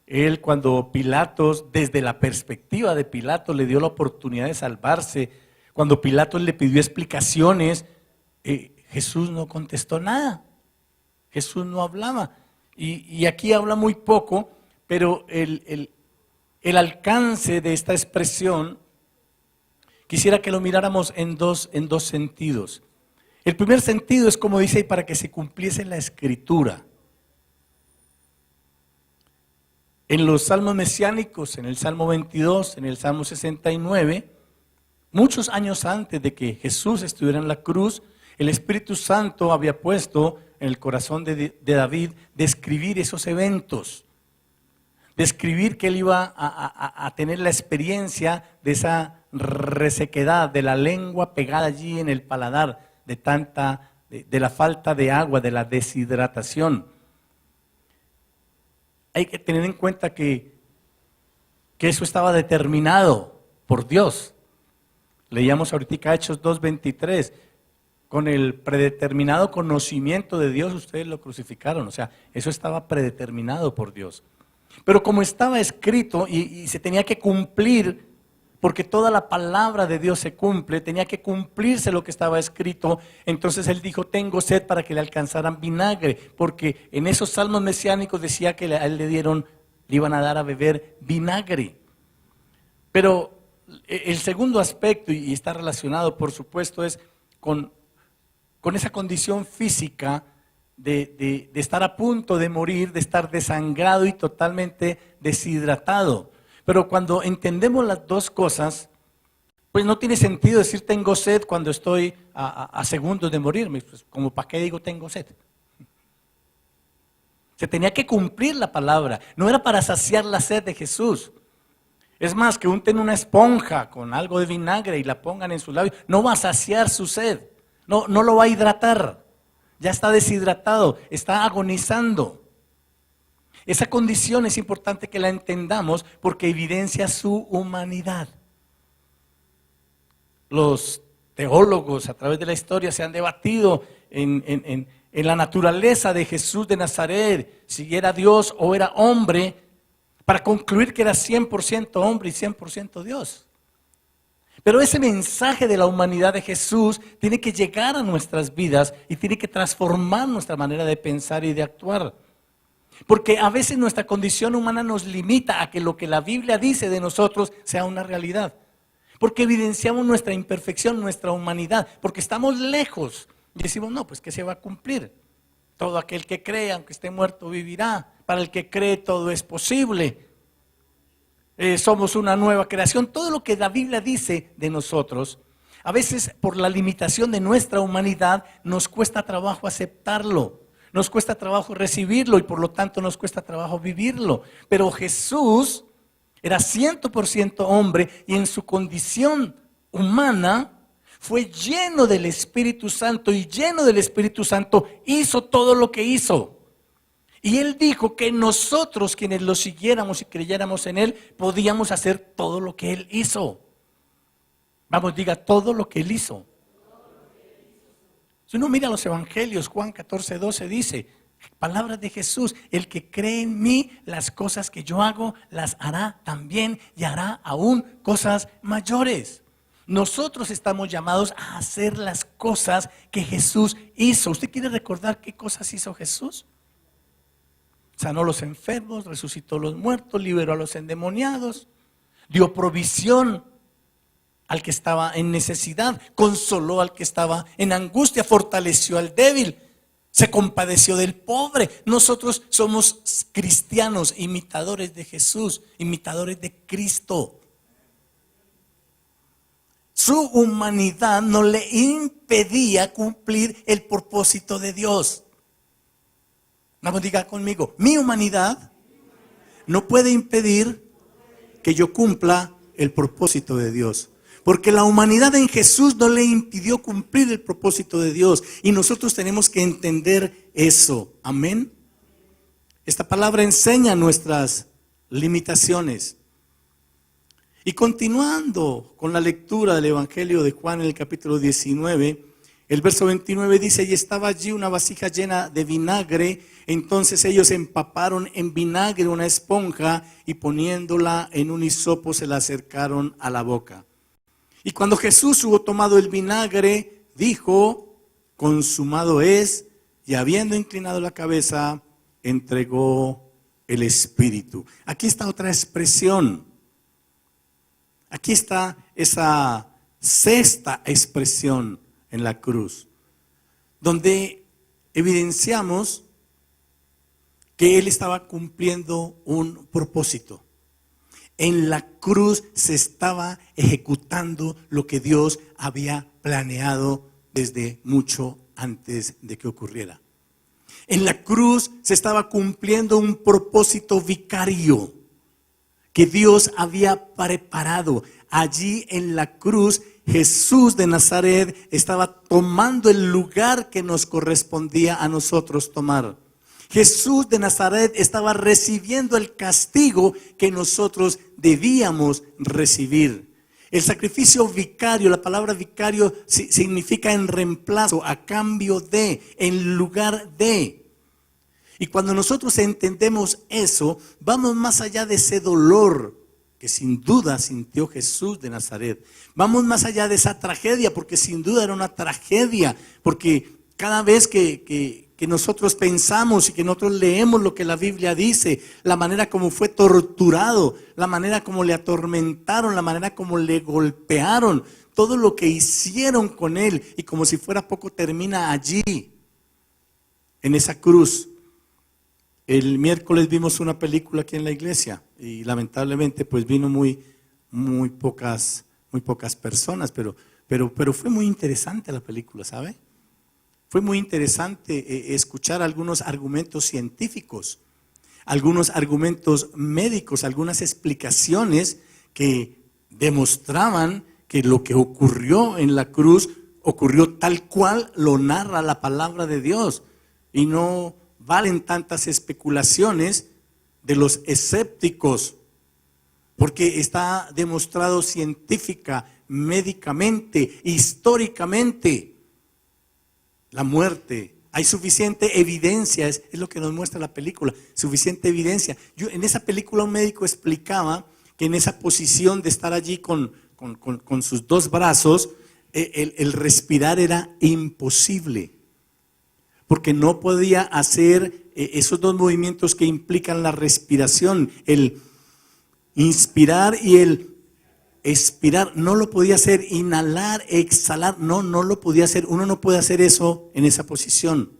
él cuando Pilatos, desde la perspectiva de Pilatos, le dio la oportunidad de salvarse, cuando Pilatos le pidió explicaciones, Jesús no contestó nada, Jesús no hablaba, y aquí habla muy poco, pero el alcance de esta expresión quisiera que lo miráramos en dos sentidos. El primer sentido es como dice, para que se cumpliese la Escritura. En los salmos mesiánicos, en el Salmo 22, en el Salmo 69, muchos años antes de que Jesús estuviera en la cruz, el Espíritu Santo había puesto en el corazón de David de escribir esos eventos, de escribir que él iba a tener la experiencia de esa resequedad, de la lengua pegada allí en el paladar, de la falta de agua, de la deshidratación. Hay que tener en cuenta que eso estaba determinado por Dios. Leíamos ahorita Hechos 2:23, con el predeterminado conocimiento de Dios ustedes lo crucificaron, o sea, eso estaba predeterminado por Dios. Pero como estaba escrito y se tenía que cumplir, porque toda la palabra de Dios se cumple, tenía que cumplirse lo que estaba escrito, entonces él dijo, tengo sed, para que le alcanzaran vinagre, porque en esos salmos mesiánicos decía que a él le iban a dar a beber vinagre. Pero el segundo aspecto, y está relacionado por supuesto, es con esa condición física de estar a punto de morir, de estar desangrado y totalmente deshidratado. Pero cuando entendemos las dos cosas, pues no tiene sentido decir tengo sed cuando estoy a segundos de morirme. Pues, como para qué digo tengo sed. Se tenía que cumplir la palabra, no era para saciar la sed de Jesús. Es más, que unten una esponja con algo de vinagre y la pongan en sus labios, no va a saciar su sed, no lo va a hidratar. Ya está deshidratado, está agonizando. Esa condición es importante que la entendamos porque evidencia su humanidad. Los teólogos a través de la historia se han debatido en la naturaleza de Jesús de Nazaret, si era Dios o era hombre, para concluir que era 100% hombre y 100% Dios. Pero ese mensaje de la humanidad de Jesús tiene que llegar a nuestras vidas y tiene que transformar nuestra manera de pensar y de actuar. Porque a veces nuestra condición humana nos limita a que lo que la Biblia dice de nosotros sea una realidad. Porque evidenciamos nuestra imperfección, nuestra humanidad, porque estamos lejos. Y decimos, no, pues que se va a cumplir. Todo aquel que cree, aunque esté muerto, vivirá. Para el que cree todo es posible. Somos una nueva creación. Todo lo que la Biblia dice de nosotros, a veces por la limitación de nuestra humanidad, nos cuesta trabajo aceptarlo. Nos cuesta trabajo recibirlo y por lo tanto nos cuesta trabajo vivirlo. Pero Jesús era 100% hombre y en su condición humana fue lleno del Espíritu Santo y lleno del Espíritu Santo hizo todo lo que hizo. Y Él dijo que nosotros quienes lo siguiéramos y creyéramos en Él podíamos hacer todo lo que Él hizo. Vamos, diga todo lo que Él hizo. Si uno mira los evangelios, Juan 14:12 dice, palabras de Jesús, el que cree en mí, las cosas que yo hago, las hará también y hará aún cosas mayores. Nosotros estamos llamados a hacer las cosas que Jesús hizo. ¿Usted quiere recordar qué cosas hizo Jesús? Sanó a los enfermos, resucitó a los muertos, liberó a los endemoniados, dio provisión al que estaba en necesidad, consoló al que estaba en angustia, fortaleció al débil, se compadeció del pobre. Nosotros somos cristianos, imitadores de Jesús, imitadores de Cristo. Su humanidad no le impedía cumplir el propósito de Dios. Vamos, diga conmigo, mi humanidad no puede impedir que yo cumpla el propósito de Dios. Porque la humanidad en Jesús no le impidió cumplir el propósito de Dios. Y nosotros tenemos que entender eso. Amén. Esta palabra enseña nuestras limitaciones. Y continuando con la lectura del Evangelio de Juan en el capítulo 19, el verso 29 dice, y estaba allí una vasija llena de vinagre. Entonces ellos empaparon en vinagre una esponja y poniéndola en un hisopo se la acercaron a la boca. Y cuando Jesús hubo tomado el vinagre, dijo, consumado es, y habiendo inclinado la cabeza, entregó el Espíritu. Aquí está otra expresión. Aquí está esa sexta expresión en la cruz. donde evidenciamos que Él estaba cumpliendo un propósito. En la cruz se estaba ejecutando lo que Dios había planeado desde mucho antes de que ocurriera. En la cruz se estaba cumpliendo un propósito vicario que Dios había preparado. Allí en la cruz Jesús de Nazaret estaba tomando el lugar que nos correspondía a nosotros tomar. Jesús de Nazaret estaba recibiendo el castigo que nosotros debíamos recibir. El sacrificio vicario, la palabra vicario significa en reemplazo, a cambio de, en lugar de. Y cuando nosotros entendemos eso, vamos más allá de ese dolor que sin duda sintió Jesús de Nazaret. Vamos más allá de esa tragedia, porque sin duda era una tragedia, porque cada vez que nosotros pensamos y que nosotros leemos lo que la Biblia dice, la manera como fue torturado, la manera como le atormentaron, la manera como le golpearon, todo lo que hicieron con él, y como si fuera poco termina allí, en esa cruz. El miércoles vimos una película aquí en la iglesia y lamentablemente pues vino muy pocas personas, pero fue muy interesante la película, ¿sabe? Fue muy interesante escuchar algunos argumentos científicos, algunos argumentos médicos, algunas explicaciones que demostraban que lo que ocurrió en la cruz ocurrió tal cual lo narra la palabra de Dios, y no valen tantas especulaciones de los escépticos, porque está demostrado científica, médicamente, históricamente. La muerte, hay suficiente evidencia, es lo que nos muestra la película, suficiente evidencia. En esa película un médico explicaba que en esa posición de estar allí con sus dos brazos, el respirar era imposible, porque no podía hacer esos dos movimientos que implican la respiración, el inspirar y el expirar. No lo podía hacer, inhalar, exhalar, no lo podía hacer. Uno no puede hacer eso en esa posición.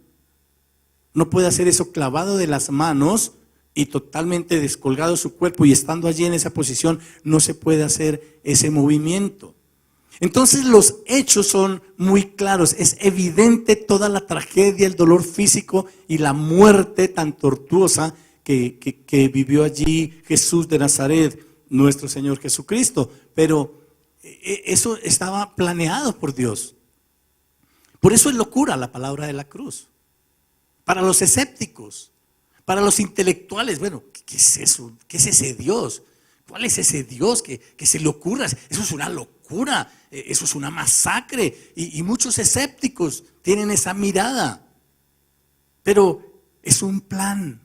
No puede hacer eso clavado de las manos y totalmente descolgado su cuerpo, y estando allí en esa posición no se puede hacer ese movimiento. Entonces los hechos son muy claros, es evidente toda la tragedia, el dolor físico y la muerte tan tortuosa que vivió allí Jesús de Nazaret, nuestro Señor Jesucristo. Pero eso estaba planeado por Dios. Por eso es locura la palabra de la cruz. Para los escépticos, para los intelectuales, bueno, ¿qué es eso? ¿Qué es ese Dios? ¿Cuál es ese Dios que se le ocurra? Eso es una locura, eso es una masacre. Y muchos escépticos tienen esa mirada. Pero es un plan.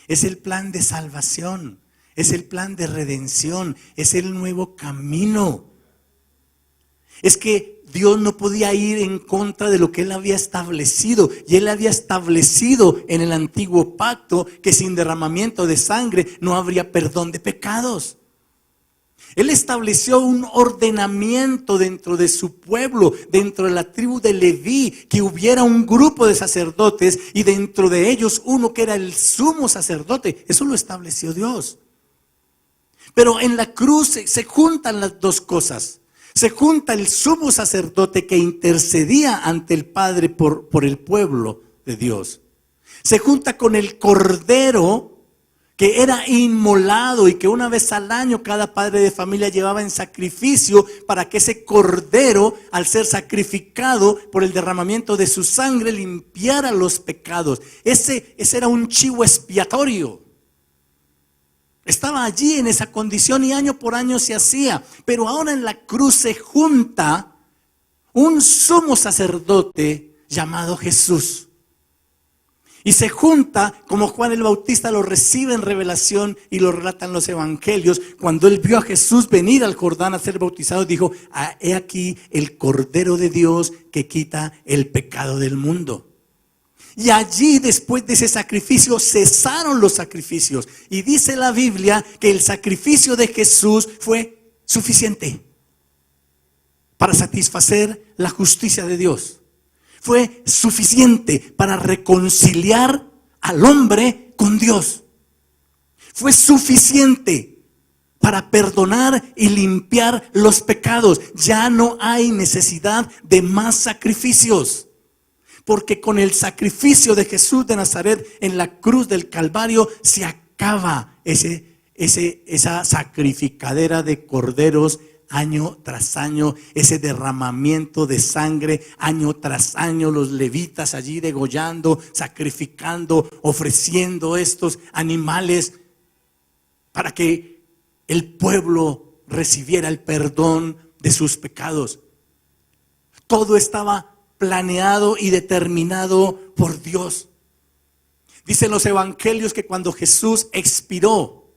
Es el plan de salvación. Es el plan de redención. Es el nuevo camino. Es que Dios no podía ir en contra de lo que Él había establecido. Y Él había establecido en el antiguo pacto que sin derramamiento de sangre no habría perdón de pecados. Él estableció un ordenamiento dentro de su pueblo, dentro de la tribu de Leví, que hubiera un grupo de sacerdotes y dentro de ellos uno que era el sumo sacerdote. Eso lo estableció Dios. Pero en la cruz se juntan las dos cosas. Se junta el sumo sacerdote que intercedía ante el Padre por el pueblo de Dios. Se junta con el cordero que era inmolado y que una vez al año cada padre de familia llevaba en sacrificio para que ese cordero, al ser sacrificado por el derramamiento de su sangre, limpiara los pecados. Ese era un chivo expiatorio. Estaba allí en esa condición y año por año se hacía. Pero ahora en la cruz se junta un sumo sacerdote llamado Jesús. Y se junta, como Juan el Bautista lo recibe en revelación y lo relatan los evangelios, cuando él vio a Jesús venir al Jordán a ser bautizado, dijo: he aquí el Cordero de Dios que quita el pecado del mundo. Y allí, después de ese sacrificio, cesaron los sacrificios. Y dice la Biblia que el sacrificio de Jesús fue suficiente para satisfacer la justicia de Dios. fue suficiente para reconciliar al hombre con Dios. Fue suficiente para perdonar y limpiar los pecados. Ya no hay necesidad de más sacrificios. Porque con el sacrificio de Jesús de Nazaret en la cruz del Calvario se acaba esa sacrificadera de corderos año tras año, ese derramamiento de sangre año tras año, los levitas allí degollando, sacrificando, ofreciendo estos animales para que el pueblo recibiera el perdón de sus pecados. Todo estaba planeado y determinado por Dios. Dicen los evangelios que cuando Jesús expiró,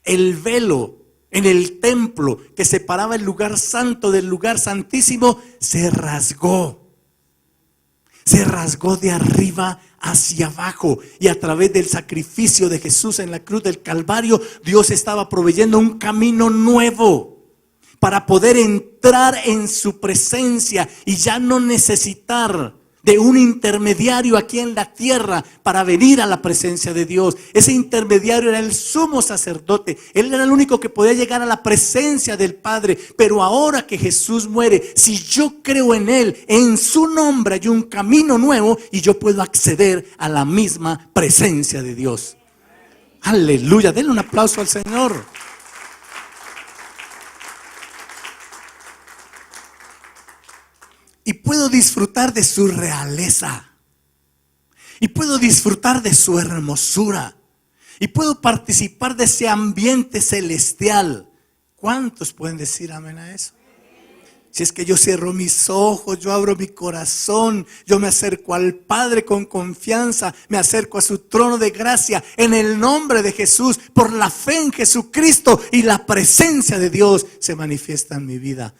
el velo en el templo que separaba el lugar santo del lugar santísimo se rasgó. Se rasgó de arriba hacia abajo, y a través del sacrificio de Jesús en la cruz del Calvario, Dios estaba proveyendo un camino nuevo para poder entrar en su presencia y ya no necesitar de un intermediario aquí en la tierra para venir a la presencia de Dios. Ese intermediario era el sumo sacerdote. Él era el único que podía llegar a la presencia del Padre. Pero ahora que Jesús muere, si yo creo en Él, en su nombre hay un camino nuevo y yo puedo acceder a la misma presencia de Dios. Aleluya, denle un aplauso al Señor. Y puedo disfrutar de su realeza. Y puedo disfrutar de su hermosura. Y puedo participar de ese ambiente celestial. ¿Cuántos pueden decir amén a eso? Si es que yo cierro mis ojos, yo abro mi corazón, yo me acerco al Padre con confianza, me acerco a su trono de gracia en el nombre de Jesús, por la fe en Jesucristo, y la presencia de Dios se manifiesta en mi vida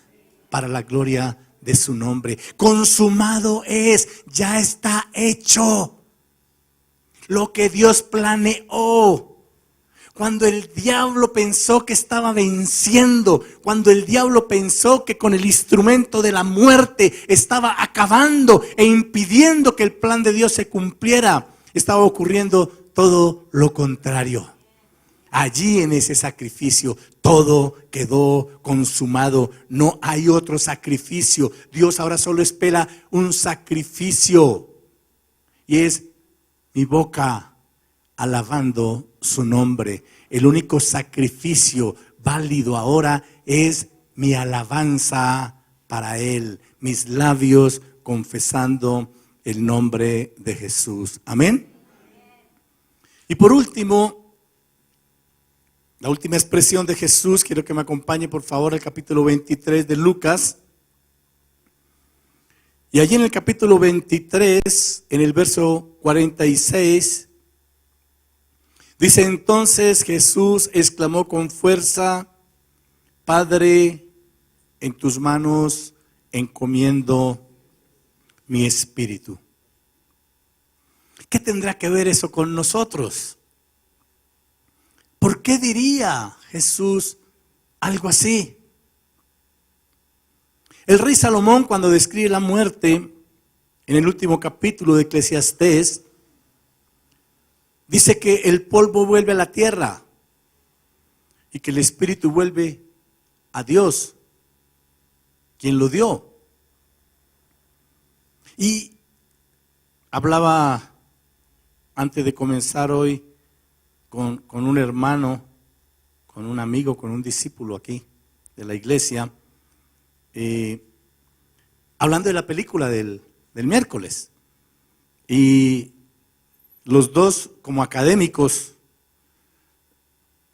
para la gloria de su nombre. Consumado es, ya está hecho lo que Dios planeó. Cuando el diablo pensó que estaba venciendo, cuando el diablo pensó que con el instrumento de la muerte estaba acabando e impidiendo que el plan de Dios se cumpliera, estaba ocurriendo todo lo contrario. Allí en ese sacrificio todo quedó consumado. No hay otro sacrificio. Dios ahora solo espera un sacrificio. Y es mi boca alabando su nombre. El único sacrificio válido ahora es mi alabanza para Él. Mis labios confesando el nombre de Jesús. Amén. Y por último, la última expresión de Jesús, quiero que me acompañe por favor al capítulo 23 de Lucas. Y allí en el capítulo 23, en el verso 46, dice: entonces Jesús exclamó con fuerza: Padre, en tus manos encomiendo mi espíritu. ¿Qué tendrá que ver eso con nosotros? ¿Por qué diría Jesús algo así? El rey Salomón, cuando describe la muerte en el último capítulo de Eclesiastés, dice que el polvo vuelve a la tierra y que el espíritu vuelve a Dios, quien lo dio. Y hablaba antes de comenzar hoy con un hermano, con un amigo, con un discípulo aquí de la iglesia, hablando de la película del miércoles. Y los dos, como académicos,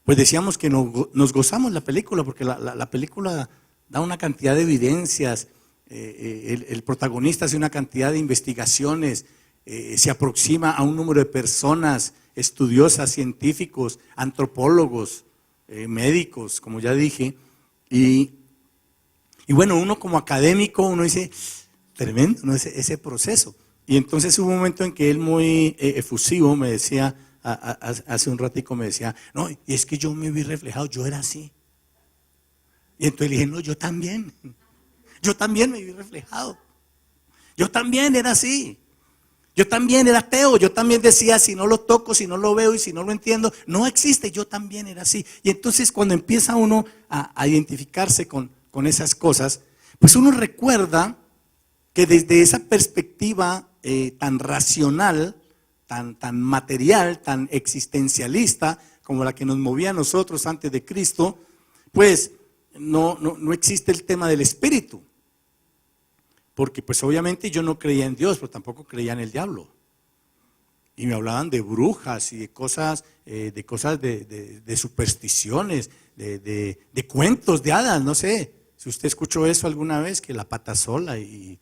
pues decíamos que nos gozamos la película, porque la película da una cantidad de evidencias, el protagonista hace una cantidad de investigaciones, se aproxima a un número de personas estudiosas, científicos, antropólogos, médicos, como ya dije, y bueno, uno como académico, uno dice, tremendo, ¿no? ese proceso. Y entonces hubo un momento en que él muy efusivo me decía, hace un ratico me decía, no, y es que yo me vi reflejado, yo era así. Y entonces le dije, no, yo también me vi reflejado. Yo también era así. Yo también era ateo. Yo también decía, si no lo toco, si no lo veo y si no lo entiendo, no existe. Yo también era así. Y entonces cuando empieza uno a identificarse con esas cosas, pues uno recuerda que desde esa perspectiva tan racional, tan material, tan existencialista, como la que nos movía a nosotros antes de Cristo, pues no existe el tema del espíritu. Porque pues obviamente yo no creía en Dios, pero tampoco creía en el diablo. Y me hablaban de brujas y de cosas de supersticiones, de cuentos, de hadas, no sé. Si usted escuchó eso alguna vez, que la pata sola y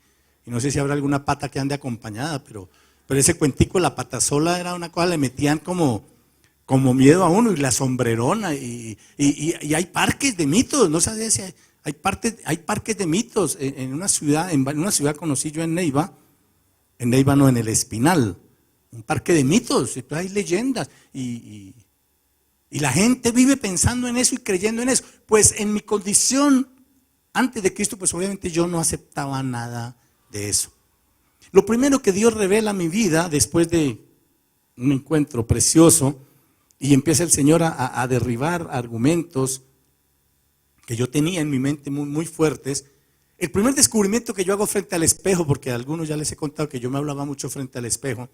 no sé si habrá alguna pata que ande acompañada, pero ese cuentico, la pata sola, era una cosa, le metían como miedo a uno, y la sombrerona, y hay parques de mitos, no sabes si hay parques de mitos en una ciudad conocí yo en Neiva no, en El Espinal, un parque de mitos, hay leyendas, y la gente vive pensando en eso y creyendo en eso. Pues en mi condición antes de Cristo, pues obviamente yo no aceptaba nada de eso. Lo primero que Dios revela a mi vida después de un encuentro precioso, y empieza el Señor a derribar argumentos que yo tenía en mi mente muy, muy fuertes. El primer descubrimiento que yo hago frente al espejo, porque a algunos ya les he contado que yo me hablaba mucho frente al espejo,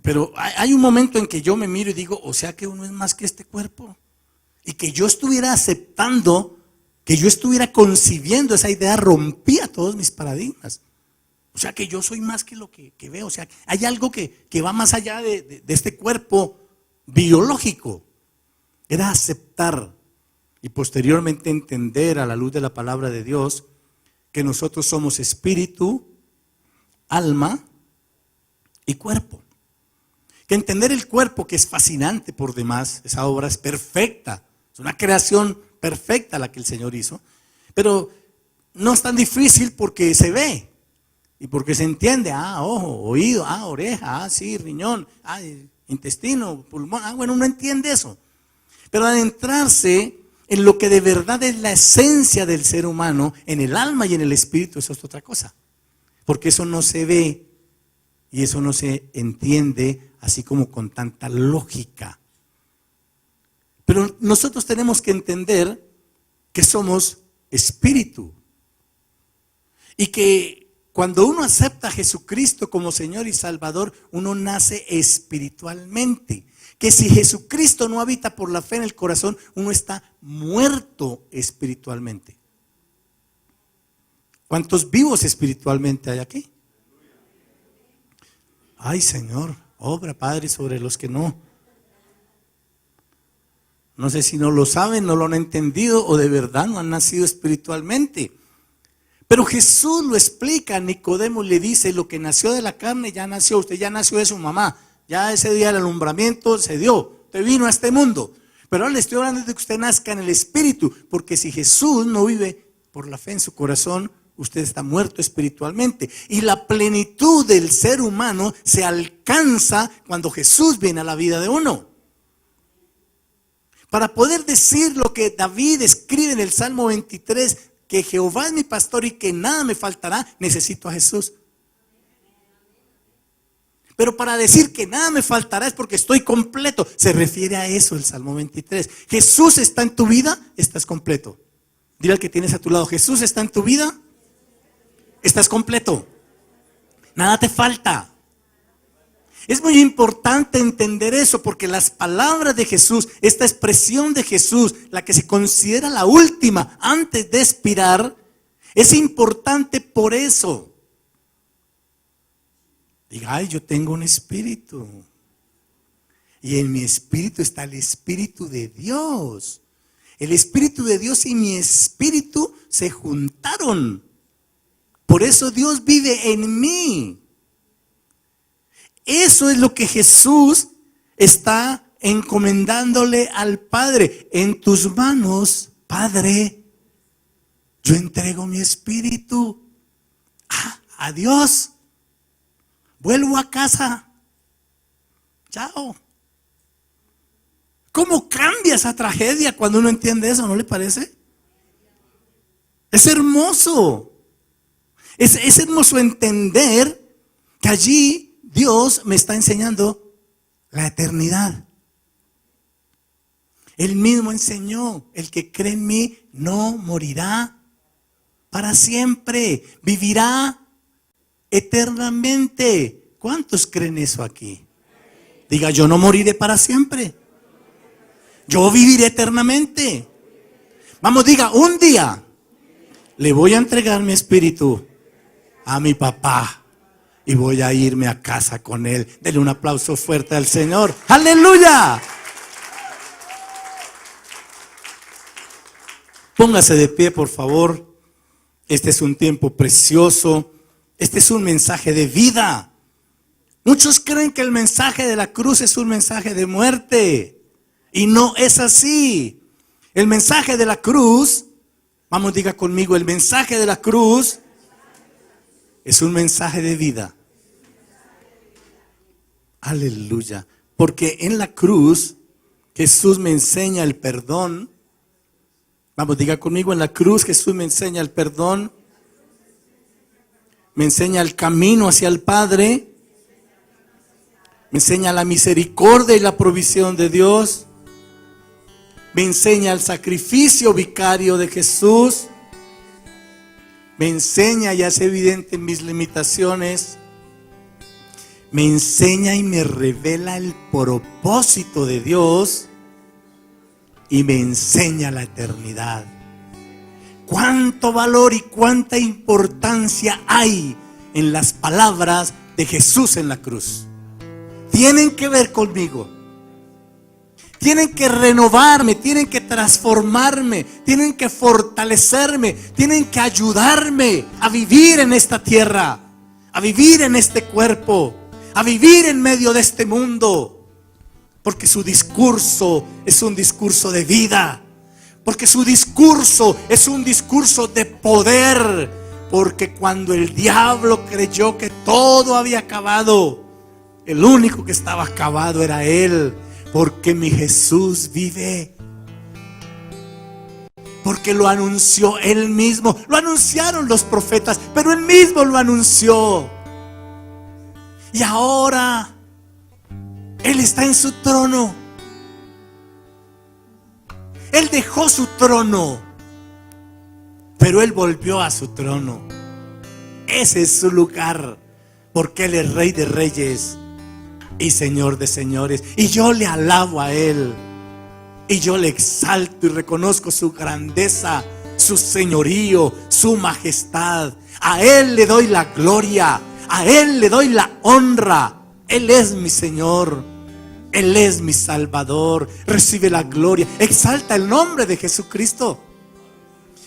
pero hay un momento en que yo me miro y digo, o sea que uno es más que este cuerpo, y que yo estuviera aceptando, que yo estuviera concibiendo esa idea, rompía todos mis paradigmas. O sea que yo soy más que lo que veo, o sea, hay algo que va más allá de este cuerpo biológico. Era aceptar y posteriormente entender a la luz de la palabra de Dios que nosotros somos espíritu, alma y cuerpo. Que entender el cuerpo, que es fascinante por demás, esa obra es perfecta, es una creación perfecta la que el Señor hizo, pero no es tan difícil porque se ve y porque se entiende. Ojo, oído, oreja, sí, riñón, intestino, pulmón. Bueno, uno entiende eso. Pero adentrarse en lo que de verdad es la esencia del ser humano, en el alma y en el espíritu, eso es otra cosa. Porque eso no se ve y eso no se entiende así como con tanta lógica. Pero nosotros tenemos que entender que somos espíritu. Y que cuando uno acepta a Jesucristo como Señor y Salvador, uno nace espiritualmente. Que si Jesucristo no habita por la fe en el corazón, uno está muerto espiritualmente. ¿Cuántos vivos espiritualmente hay aquí? Ay, Señor, obra, Padre, sobre los que no. No sé si no lo saben, no lo han entendido o de verdad no han nacido espiritualmente. Pero Jesús lo explica. Nicodemo le dice, lo que nació de la carne ya nació, usted ya nació de su mamá. Ya ese día del alumbramiento se dio, usted vino a este mundo. Pero ahora le estoy hablando de que usted nazca en el espíritu, porque si Jesús no vive por la fe en su corazón, usted está muerto espiritualmente. Y la plenitud del ser humano se alcanza cuando Jesús viene a la vida de uno. Para poder decir lo que David escribe en el Salmo 23, que Jehová es mi pastor y que nada me faltará, necesito a Jesús. Pero para decir que nada me faltará es porque estoy completo. Se refiere a eso el Salmo 23. Jesús está en tu vida, estás completo. Dile al que tienes a tu lado, Jesús está en tu vida, estás completo. Nada te falta. Es muy importante entender eso, porque las palabras de Jesús, esta expresión de Jesús, la que se considera la última antes de expirar, es importante por eso. Diga, ay, yo tengo un espíritu. Y en mi espíritu está el Espíritu de Dios. El Espíritu de Dios y mi espíritu se juntaron. Por eso Dios vive en mí. Eso es lo que Jesús está encomendándole al Padre. En tus manos, Padre, yo entrego mi espíritu. Adiós. Vuelvo a casa. Chao. ¿Cómo cambia esa tragedia cuando uno entiende eso? ¿No le parece? Es hermoso. Es hermoso entender que allí Dios me está enseñando la eternidad. Él mismo enseñó, el que cree en mí no morirá para siempre, vivirá eternamente. ¿Cuántos creen eso aquí? Diga, yo no moriré para siempre. Yo viviré eternamente. Vamos, diga, un día le voy a entregar mi espíritu a mi papá y voy a irme a casa con él. Dele un aplauso fuerte al Señor. ¡Aleluya! Póngase de pie, por favor. Este es un tiempo precioso. Este es un mensaje de vida. Muchos creen que el mensaje de la cruz es un mensaje de muerte. Y no es así. El mensaje de la cruz, vamos, diga conmigo, el mensaje de la cruz es un mensaje de vida. Aleluya. Porque en la cruz Jesús me enseña el perdón. Vamos, diga conmigo, en la cruz Jesús me enseña el perdón. Me enseña el camino hacia el Padre. Me enseña la misericordia y la provisión de Dios. Me enseña el sacrificio vicario de Jesús. Me enseña y hace evidente mis limitaciones. Me enseña y me revela el propósito de Dios. Y me enseña la eternidad. Cuánto valor y cuánta importancia hay en las palabras de Jesús en la cruz. Tienen que ver conmigo. Tienen que renovarme, tienen que transformarme, tienen que fortalecerme, tienen que ayudarme a vivir en esta tierra, a vivir en este cuerpo, a vivir en medio de este mundo. Porque su discurso es un discurso de vida. Porque su discurso es un discurso de poder. Porque cuando el diablo creyó que todo había acabado, el único que estaba acabado era él. Porque mi Jesús vive. Porque lo anunció él mismo. Lo anunciaron los profetas, pero él mismo lo anunció. Y ahora él está en su trono. Él dejó su trono, pero él volvió a su trono. Ese es su lugar, porque él es Rey de Reyes y Señor de señores. Y yo le alabo a él, y yo le exalto y reconozco su grandeza, su señorío, su majestad. A él le doy la gloria, a él le doy la honra. Él es mi Señor, él es mi Salvador. Recibe la gloria. Exalta el nombre de Jesucristo.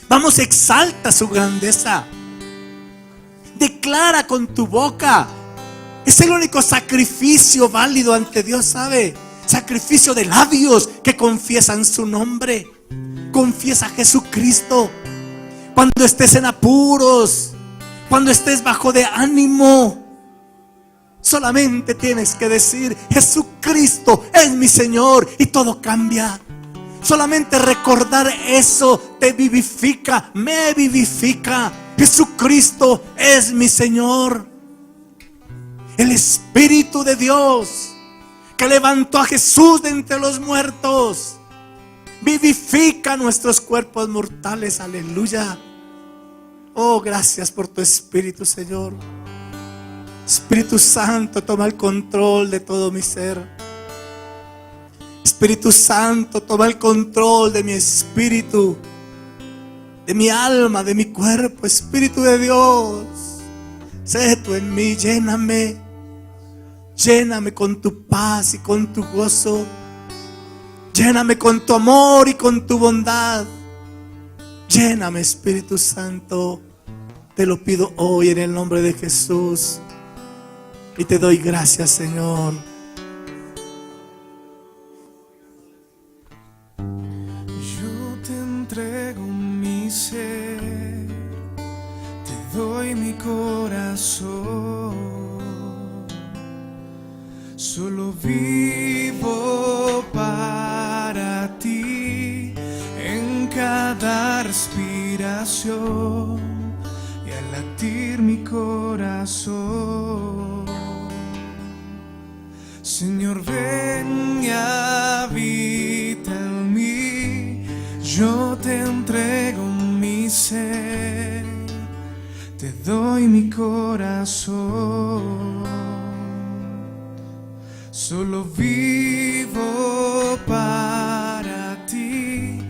Vamos, exalta su grandeza. Declara con tu boca. Es el único sacrificio válido ante Dios, ¿sabe? Sacrificio de labios que confiesan su nombre. Confiesa a Jesucristo. Cuando estés en apuros, cuando estés bajo de ánimo, solamente tienes que decir: Jesucristo es mi Señor, y todo cambia. Solamente recordar eso te vivifica, me vivifica. Jesucristo es mi Señor. El Espíritu de Dios que levantó a Jesús de entre los muertos vivifica nuestros cuerpos mortales. Aleluya. Oh, gracias por tu Espíritu, Señor. Espíritu Santo, toma el control de todo mi ser. Espíritu Santo, toma el control de mi espíritu, de mi alma, de mi cuerpo. Espíritu de Dios, sé tú en mí, lléname. Lléname con tu paz y con tu gozo. Lléname con tu amor y con tu bondad. Lléname, Espíritu Santo. Te lo pido hoy en el nombre de Jesús. Y te doy gracias, Señor.
Yo te entrego mi ser, te doy mi corazón. Solo vivo para ti en cada respiración, y al latir mi corazón. Señor, ven y habita en mí, yo te entrego mi ser, te doy mi corazón. Solo vivo para ti,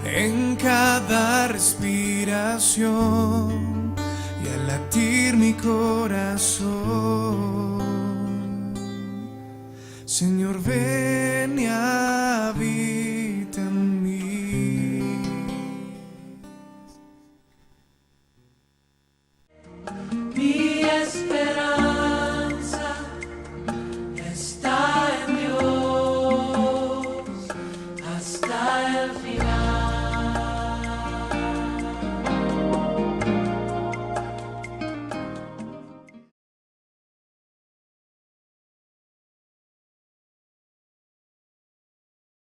en cada respiración y al latir mi corazón. Señor, ven y habita en mí.
Mi esperanza está en Dios hasta el final.